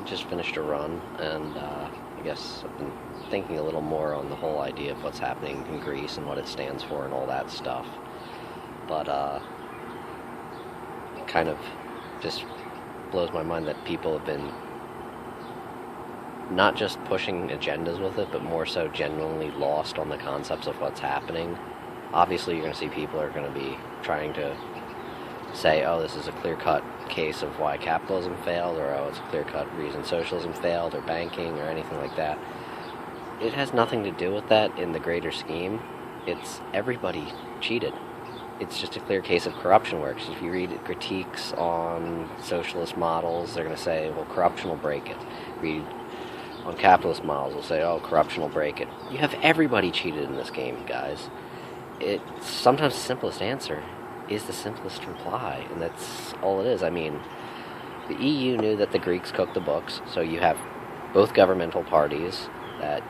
just finished a run, and I guess I've been thinking a little more on the whole idea of what's happening in Greece and what it stands for and all that stuff. But it kind of just blows my mind that people have been not just pushing agendas with it, but more so genuinely lost on the concepts of what's happening. Obviously, you're going to see people are going to be trying to say, oh, this is a clear-cut case of why capitalism failed, or oh, it's a clear-cut reason socialism failed, or banking, or anything like that. It has nothing to do with that in the greater scheme. It's everybody cheated. It's just a clear case of corruption works. If you read critiques on socialist models, they're going to say, well, corruption will break it. Read on capitalist models, they'll say, oh, corruption will break it. You have everybody cheated in this game, guys. It's sometimes the simplest answer is the simplest reply, and that's all it is. I mean, the EU knew that the Greeks cooked the books, so you have both governmental parties that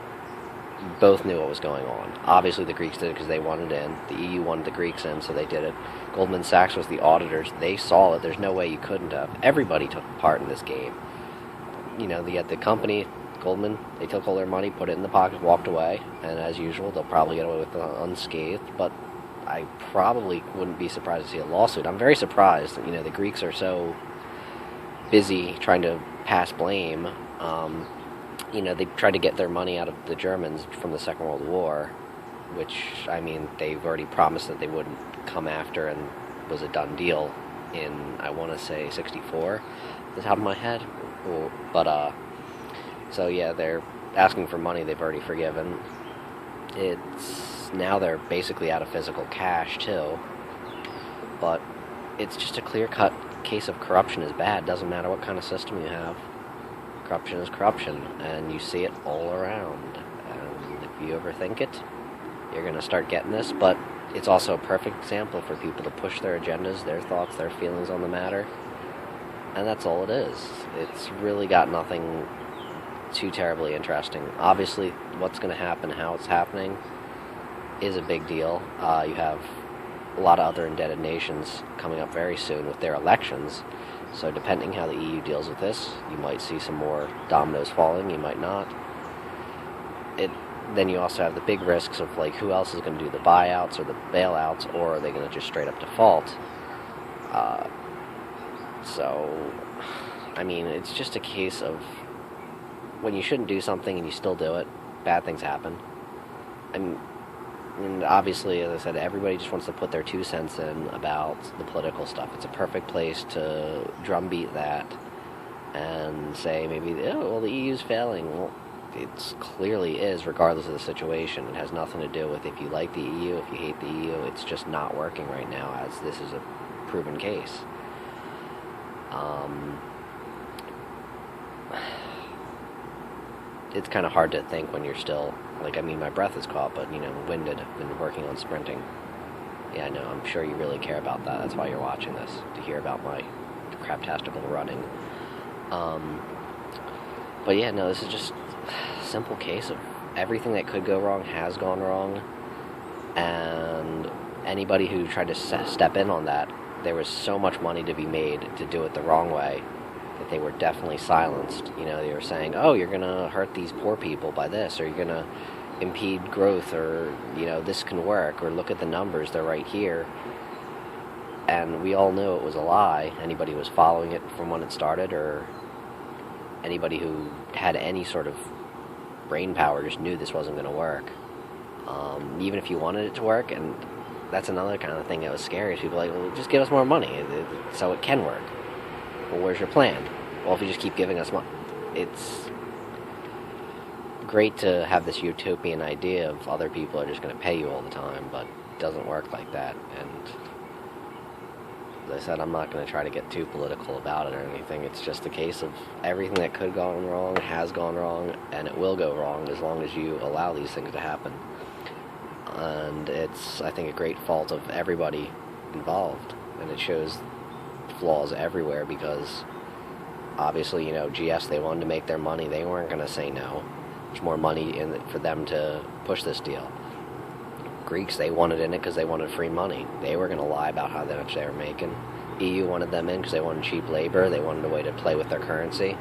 both knew what was going on. Obviously, the Greeks did it because they wanted in. The EU wanted the Greeks in, so they did it. Goldman Sachs was the auditors. They saw it. There's no way you couldn't have. Everybody took part in this game. You know, they had the company, Goldman, they took all their money, put it in the pocket, walked away, and as usual, they'll probably get away with it unscathed, but I probably wouldn't be surprised to see a lawsuit. I'm very surprised that, the Greeks are so busy trying to pass blame. They tried to get their money out of the Germans from the Second World War, which, they've already promised that they wouldn't come after and was a done deal in, I want to say, 64, off the top of my head. But, so yeah, they're asking for money they've already forgiven. Now they're basically out of physical cash, too. But it's just a clear-cut case of corruption is bad. Doesn't matter what kind of system you have. Corruption is corruption, and you see it all around. And if you overthink it, you're going to start getting this. But it's also a perfect example for people to push their agendas, their thoughts, their feelings on the matter. And that's all it is. It's really got nothing too terribly interesting. Obviously, what's going to happen, how it's happening, is a big deal. You have a lot of other indebted nations coming up very soon with their elections, so depending how the EU deals with this, you might see some more dominoes falling, you might not. Then you also have the big risks of, who else is going to do the buyouts or the bailouts, or are they going to just straight up default? It's just a case of when you shouldn't do something and you still do it, bad things happen. And obviously, as I said, everybody just wants to put their 2 cents in about the political stuff. It's a perfect place to drumbeat that and say maybe, the EU's failing. Well, it clearly is, regardless of the situation. It has nothing to do with if you like the EU, if you hate the EU. It's just not working right now, as this is a proven case. It's kind of hard to think when you're still, my breath is caught, but, winded. I've been working on sprinting. Yeah, I know, I'm sure you really care about that. That's why you're watching this, to hear about my craptastical running. But yeah, no, this is just a simple case of everything that could go wrong has gone wrong, and anybody who tried to step in on that, there was so much money to be made to do it the wrong way that they were definitely silenced. They were saying, oh, you're going to hurt these poor people by this, or you're going to impede growth, or, this can work, or look at the numbers, they're right here. And we all knew it was a lie. Anybody who was following it from when it started, or anybody who had any sort of brain power just knew this wasn't going to work. Even if you wanted it to work, and that's another kind of thing that was scary. People were like, well, just give us more money so it can work. Well, where's your plan? Well, if you just keep giving us money. It's great to have this utopian idea of other people are just going to pay you all the time, but it doesn't work like that. And as I said, I'm not going to try to get too political about it or anything. It's just a case of everything that could have gone wrong has gone wrong, and it will go wrong as long as you allow these things to happen. And it's, I think, a great fault of everybody involved, and it shows flaws everywhere, because obviously, GS, they wanted to make their money. They weren't going to say no. There's more money in it for them to push this deal. Greeks, they wanted in it because they wanted free money. They were going to lie about how much they were making. EU wanted them in because they wanted cheap labor. They wanted a way to play with their currency.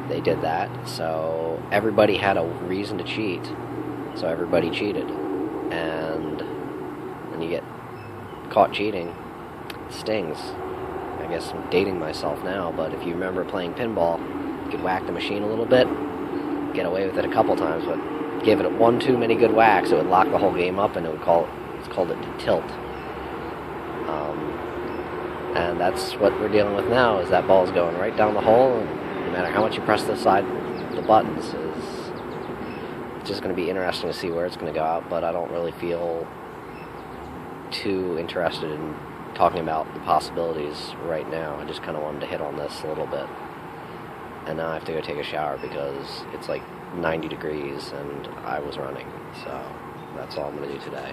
they did that, so everybody had a reason to cheat, so everybody cheated. And when you get caught cheating, it stings. I guess I'm dating myself now, but if you remember playing pinball, you could whack the machine a little bit, get away with it a couple times, but give it one too many good whacks, it would lock the whole game up, and it's called a tilt. And that's what we're dealing with now, is that ball's going right down the hole, and no matter how much you press the buttons, it's just going to be interesting to see where it's going to go out, but I don't really feel too interested in talking about the possibilities right now. I just kind of wanted to hit on this a little bit. And now I have to go take a shower because it's like 90 degrees and I was running. So that's all I'm going to do today.